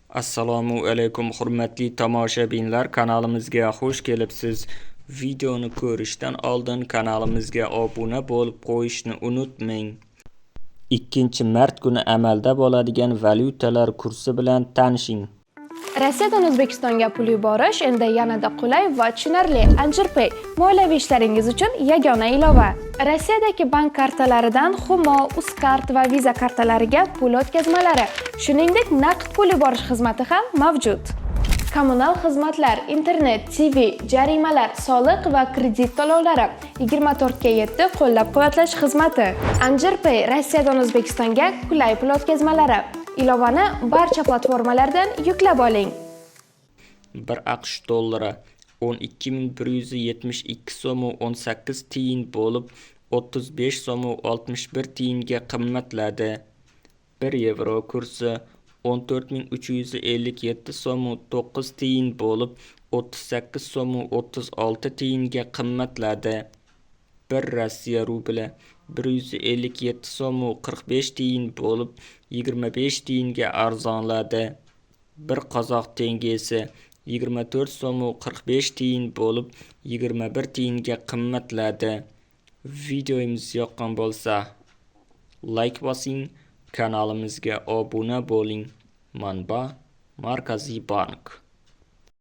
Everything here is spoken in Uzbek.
Assalomu alaykum hurmatli tomoshabinlar, kanalimizga xush kelibsiz. Videoni ko'rishdan oldin kanalimizga obuna bo'lib qo'yishni unutmang. 2-mart kuni amalda bo'ladigan valyutalar kursi bilan tanishing. Rossiyadan O'zbekistonga pul yuborish endi yanada qulay va tushunarli. AnjirPay moliyaviy ishlaringiz uchun yagona ilova. Rossiyadagi bank kartalaridan Humo, Uzcard va Visa kartalariga pul o'tkazmalari, shuningdek naqd pul yuborish xizmati ham mavjud. Kommunal xizmatlar, internet, TV, jarimalar, soliq va kredit to'lovlari 24/7 qo'llab-quvvatlash xizmati. AnjirPay Rossiyadan O'zbekistonga qulay pul o'tkazmalari. Ilovani barcha platformalardan yuklab oling. 1 AQSh dollari 12.172 so'm 18 tiyin bo'lib 35 so'm 61 tiyinga qimmatladi. 1 yevro kursi 14.357 so'm 9 tiyin bo'lib 38 so'm 36 tiyinga qimmatladi. 1 Rossiya rubli 157 so'm 45 tiyin bo'lib 25 tiyinga arzonladi. 1 qozoq tengesi 24 so'm 45 tiyin bo'lib 21 tiyinga qimmatladi. Videomiz yoqqan bo'lsa like bosing, kanalimizga obuna bo'ling. Manba: Markaziy bank.